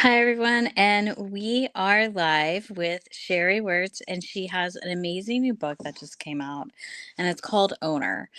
Hi, everyone, and we are live with Sheree Wertz, and she has an amazing new book that just came out, and it's called O.W.N.E.R.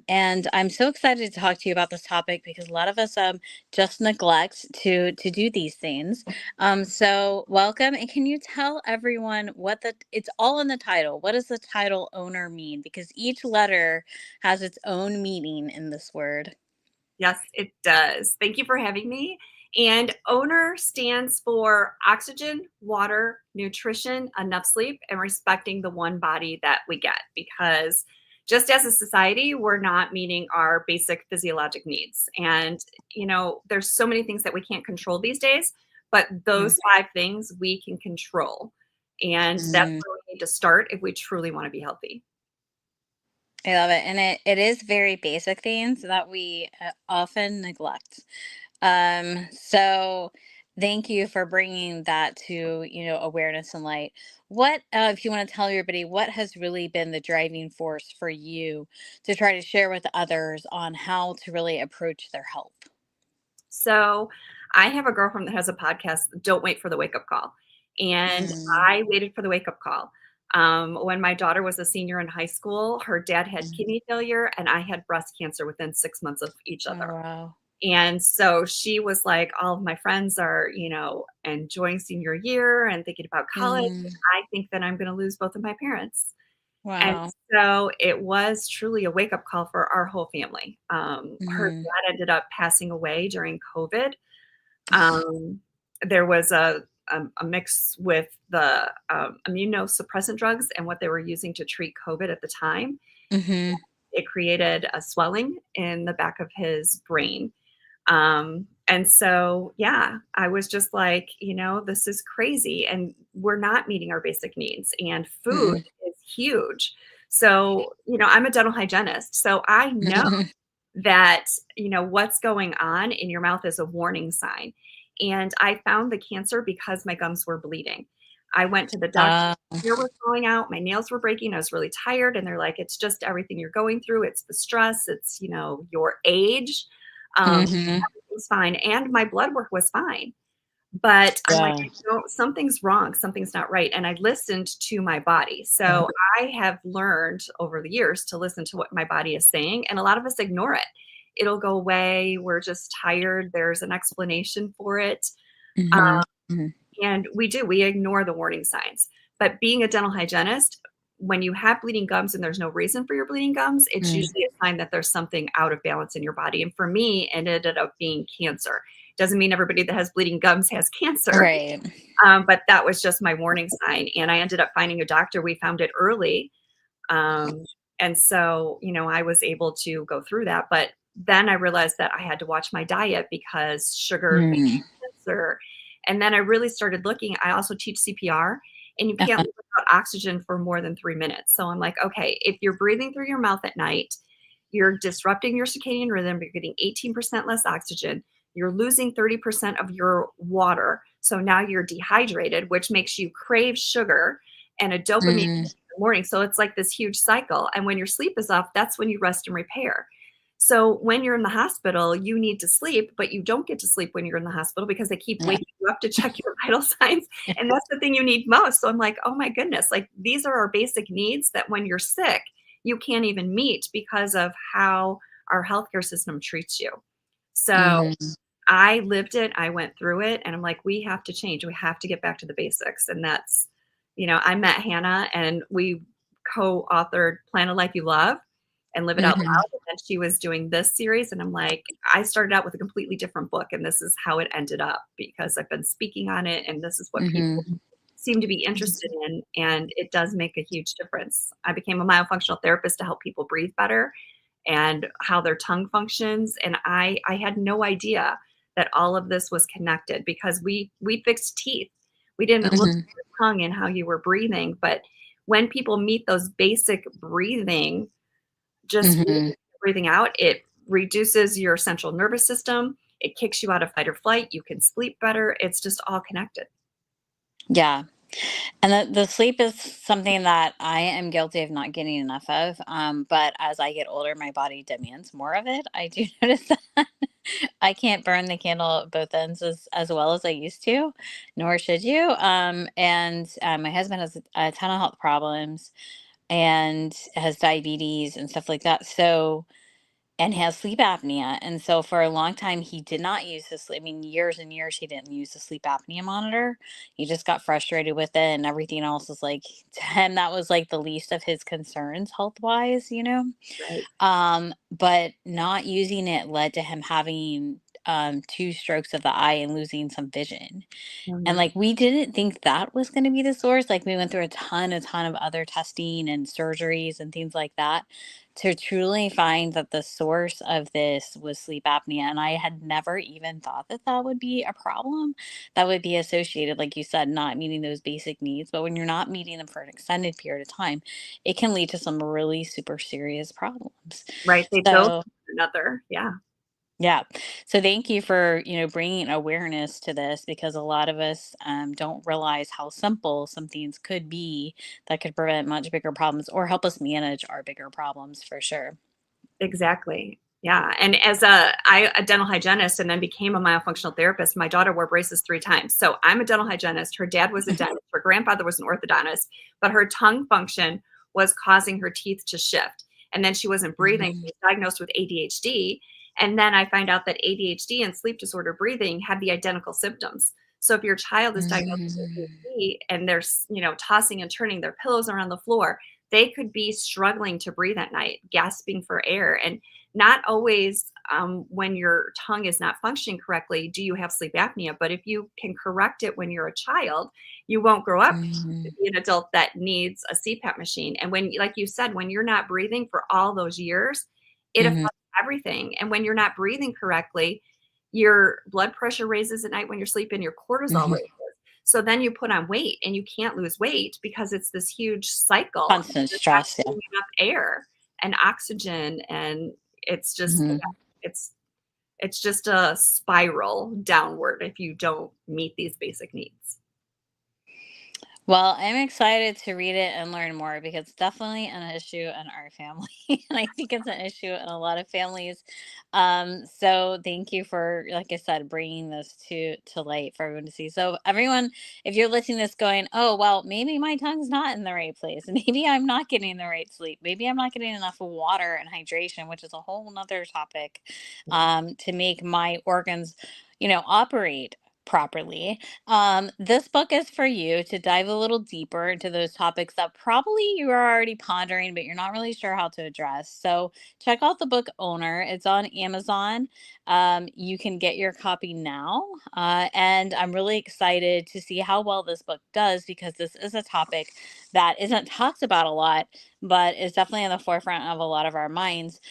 And I'm so excited to talk to you about this topic because a lot of us just neglect to do these things. So welcome, and can you tell everyone what it's all in the title. What does the title O.W.N.E.R mean? Because each letter has its own meaning in this word. Yes, it does. Thank you for having me. And O.W.N.E.R stands for oxygen, water, nutrition, enough sleep, and respecting the one body that we get. Because just as a society, we're not meeting our basic physiologic needs. And, there's so many things that we can't control these days, but those five things we can control. And that's Mhm. where we need to start if we truly want to be healthy. I love it. And it is very basic things that we often neglect. So thank you for bringing that to, awareness and light. What, if you want to tell everybody, what has really been the driving force for you to try to share with others on how to really approach their health? So I have a girlfriend that has a podcast, Don't Wait for the Wake Up Call. And Mm. I waited for the wake up call. When my daughter was a senior in high school, her dad had Mm. kidney failure and I had breast cancer within 6 months of each Oh, other. wow. And so she was like, all of my friends are, enjoying senior year and thinking about college. Mm. I think that I'm going to lose both of my parents. And Wow. so it was truly a wake up call for our whole family. Her Mm. dad ended up passing away during COVID. um, there was a mix with the immunosuppressant drugs and what they were using to treat COVID at the time. Mm-hmm. It created a swelling in the back of his brain. And so, yeah, I was just like, this is crazy. And we're not meeting our basic needs, and food Mm-mm. is huge. So, I'm a dental hygienist. So I know that, what's going on in your mouth is a warning sign. And I found the cancer because my gums were bleeding. I went to the doctor, Uh, my hair was falling out, my nails were breaking, I was really tired, and they're like, it's just everything you're going through. It's the stress, it's, your age. mm-hmm. Everything's fine. And my blood work was fine. But I'm like, Yeah. something's wrong, something's not right. And I listened to my body. So I have learned over the years to listen to what my body is saying. And a lot of us ignore it. It'll go away. We're just tired. There's an explanation for it. Mm-hmm. Mm-hmm. And we ignore the warning signs. But being a dental hygienist, when you have bleeding gums and there's no reason for your bleeding gums, it's usually a sign that there's something out of balance in your body. And for me, it ended up being cancer. Doesn't mean everybody that has bleeding gums has cancer, Right. but that was just my warning sign. And I ended up finding a doctor. We found it early. Um, and so, I was able to go through that. But then I realized that I had to watch my diet because sugar makes Mm. cancer. And then I really started looking. I also teach CPR, and you can't Uh-huh. live without oxygen for more than 3 minutes. So I'm like, okay, if you're breathing through your mouth at night, you're disrupting your circadian rhythm, you're getting 18% less oxygen, you're losing 30% of your water. So now you're dehydrated, which makes you crave sugar and a dopamine in Mm. the morning. So it's like this huge cycle. And when your sleep is off, that's when you rest and repair. So when you're in the hospital, you need to sleep, but you don't get to sleep when you're in the hospital because they keep Yeah. waking you up to check your vital signs. And that's the thing you need most. So I'm like, oh my goodness, like these are our basic needs that when you're sick, you can't even meet because of how our healthcare system treats you. So Mhm. I lived it, I went through it, and I'm like, we have to change. We have to get back to the basics. And that's, I met Hannah and we co-authored Plan a Life You Love and Live It Out Mhm. Loud. And she was doing this series. And I'm like, I started out with a completely different book, and this is how it ended up because I've been speaking on it, and this is what people Mhm. seem to be interested in. And it does make a huge difference. I became a myofunctional therapist to help people breathe better and how their tongue functions. And I had no idea that all of this was connected because we fixed teeth. We didn't look Mhm. at your tongue and how you were breathing. But when people meet those basic breathing, just Mhm. breathing out, it reduces your central nervous system. It kicks you out of fight or flight. You can sleep better. It's just all connected. Yeah. And the sleep is something that I am guilty of not getting enough of. But as I get older, my body demands more of it. I do notice that. I can't burn the candle at both ends as well as I used to, nor should you. My husband has a ton of health problems and has diabetes and stuff like that. So, and has sleep apnea. And so for a long time, he did not use his sleep. I mean, years and years, he didn't use the sleep apnea monitor. He just got frustrated with it, and everything else was like, to him, that was like the least of his concerns health wise, you know? Right. But not using it led to him having two strokes of the eye and losing some vision. Oh, And, no. like, we didn't think that was gonna be the source, like, we went through a ton of other testing and surgeries and things like that to truly find that the source of this was sleep apnea, and I had never even thought that that would be a problem that would be associated, like you said, not meeting those basic needs, but when you're not meeting them for an extended period of time, it can lead to some really super serious problems. Right. They build So, another. Yeah. yeah. So thank you for, bringing awareness to this because a lot of us don't realize how simple some things could be that could prevent much bigger problems or help us manage our bigger problems for sure. Exactly. Yeah, and as a dental hygienist and then became a myofunctional therapist, my daughter wore braces 3 times. So I'm a dental hygienist, her dad was a dentist, her grandfather was an orthodontist, but her tongue function was causing her teeth to shift, and then she wasn't breathing. She Mhm. was diagnosed with ADHD, and then I find out that ADHD and sleep disorder breathing have the identical symptoms. So if your child is diagnosed with Mhm. ADHD and they're tossing and turning their pillows around the floor, they could be struggling to breathe at night, gasping for air. And not always when your tongue is not functioning correctly do you have sleep apnea. But if you can correct it when you're a child, you won't grow up to Mhm. be an adult that needs a CPAP machine. And when, like you said, when you're not breathing for all those years, it Mhm. affects everything. And when you're not breathing correctly, your blood pressure raises at night when you're sleeping, your cortisol Mhm. raises. So then you put on weight and you can't lose weight because it's this huge cycle. Constant You're not stress. Yeah. getting enough air and oxygen, and it's just Mhm. yeah, it's just a spiral downward if you don't meet these basic needs. Well, I'm excited to read it and learn more because it's definitely an issue in our family. And I think it's an issue in a lot of families. So thank you for, like I said, bringing this to light for everyone to see. So everyone, if you're listening to this going, oh, well, maybe my tongue's not in the right place. Maybe I'm not getting the right sleep. Maybe I'm not getting enough water and hydration, which is a whole nother topic, to make my organs, operate properly. This book is for you to dive a little deeper into those topics that probably you are already pondering, but you're not really sure how to address. So check out the book Owner. It's on Amazon. You can get your copy now. And I'm really excited to see how well this book does because this is a topic that isn't talked about a lot, but is definitely in the forefront of a lot of our minds.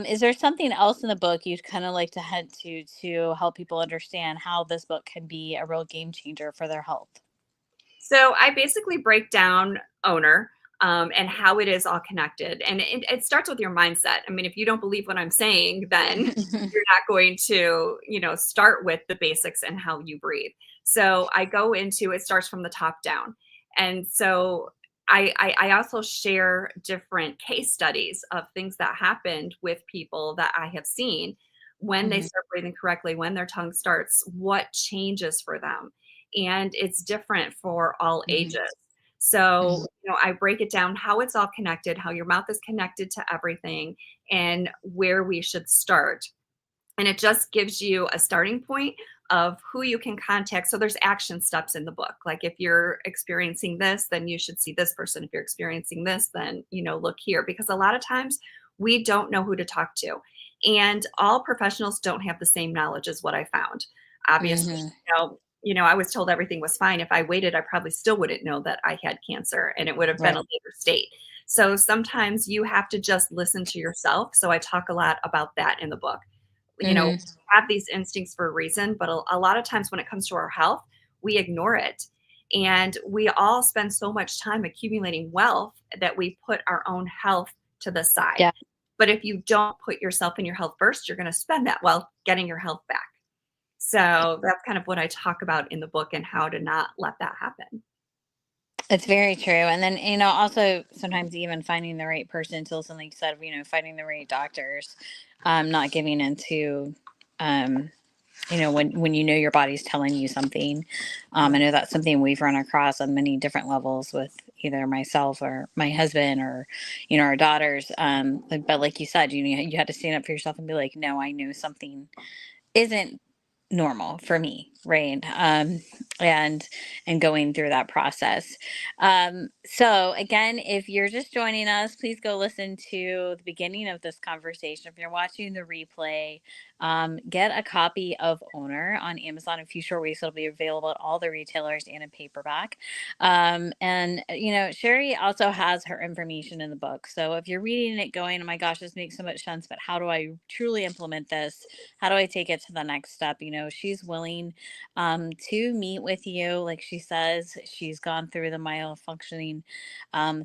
Is there something else in the book you'd kind of like to head to help people understand how this book can be a real game changer for their health? So I basically break down owner and how it is all connected. And it starts with your mindset. I mean, if you don't believe what I'm saying, then you're not going to, start with the basics and how you breathe. So I go into it starts from the top down. And so I also share different case studies of things that happened with people that I have seen when they Mhm, start breathing correctly, when their tongue starts, what changes for them, and it's different for all mhm, ages. So, mhm. I break it down how it's all connected, how your mouth is connected to everything, and where we should start. And it just gives you a starting point of who you can contact. So there's action steps in the book. Like if you're experiencing this, then you should see this person. If you're experiencing this, then, look here. Because a lot of times we don't know who to talk to. And all professionals don't have the same knowledge as what I found. Obviously, Mhm. I was told everything was fine. If I waited, I probably still wouldn't know that I had cancer and it would have been a Right. later state. So sometimes you have to just listen to yourself. So I talk a lot about that in the book. you know, Mhm. have these instincts for a reason, but a lot of times when it comes to our health, we ignore it. And we all spend so much time accumulating wealth that we put our own health to the side. Yeah. But if you don't put yourself and your health first, you're going to spend that wealth getting your health back. So that's kind of what I talk about in the book and how to not let that happen. It's very true. And then, also sometimes even finding the right person to listen, like you said, finding the right doctors, not giving into, when you know your body's telling you something. I know that's something we've run across on many different levels with either myself or my husband or our daughters. But like you said, you had to stand up for yourself and be like, no, I know something isn't normal for me, right? And going through that process. So again, if you're just joining us, please go listen to the beginning of this conversation. If you're watching the replay, get a copy of O.W.N.E.R on Amazon in a few short weeks. It'll be available at all the retailers and in paperback. And Sheree also has her information in the book, so if you're reading it going, oh my gosh, this makes so much sense, but how do I truly implement this? How do I take it to the next step? She's willing to meet with you. Like she says, she's gone through the myofunctioning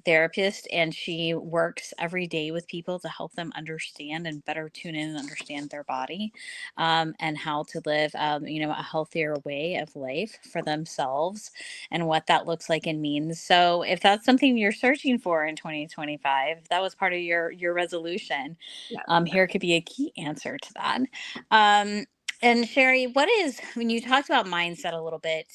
therapist, and she works every day with people to help them understand and better tune in and understand their body, and how to live, a healthier way of life for themselves and what that looks like and means. So if that's something you're searching for in 2025, if that was part of your resolution, Yeah. here could be a key answer to that. Um, and Sheree, when you talked about mindset a little bit,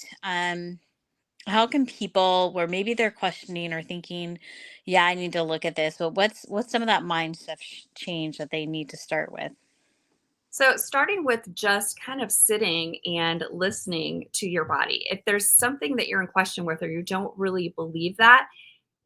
how can people, where maybe they're questioning or thinking, yeah, I need to look at this, but what's some of that mindset change that they need to start with? So, starting with just kind of sitting and listening to your body. If there's something that you're in question with, or you don't really believe that,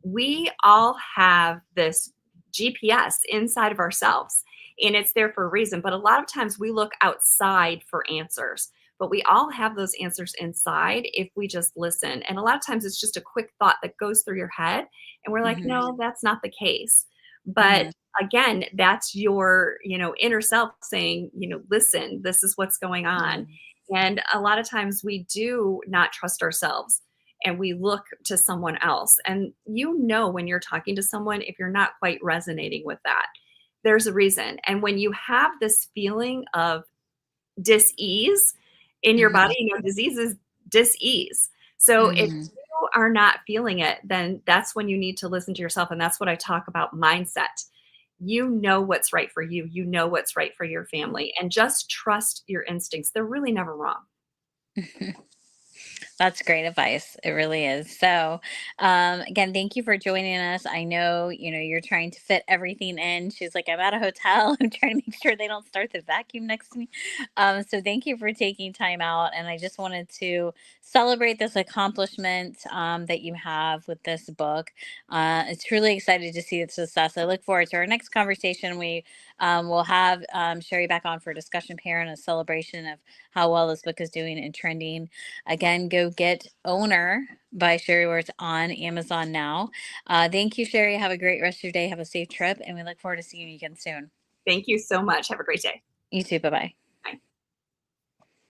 we all have this GPS inside of ourselves, and it's there for a reason. But a lot of times we look outside for answers, but we all have those answers inside if we just listen. And a lot of times it's just a quick thought that goes through your head, and we're like, Hmm. no, that's not the case. But Hmm. again, that's your, inner self saying, listen, this is what's going on. Hmm. And a lot of times we do not trust ourselves and we look to someone else. And when you're talking to someone, if you're not quite resonating with that, there's a reason. And when you have this feeling of dis-ease in your Hmm. body, disease is dis-ease. So if Hmm. you are not feeling it, then that's when you need to listen to yourself. And that's what I talk about mindset. You know what's right for you. You know what's right for your family. And just trust your instincts. They're really never wrong. That's great advice. It really is. So, again, thank you for joining us. I know, you're trying to fit everything in. She's like, I'm at a hotel. I'm trying to make sure they don't start the vacuum next to me. So thank you for taking time out. And I just wanted to celebrate this accomplishment, that you have with this book. It's really excited to see its success. I look forward to our next conversation. We will have Sheree back on for a discussion pair and a celebration of how well this book is doing and trending. Again, go get O.W.N.E.R by Sheree Wertz on Amazon now. Thank you, Sheree. Have a great rest of your day. Have a safe trip, and we look forward to seeing you again soon. Thank you so much. Have a great day. You too. Bye bye.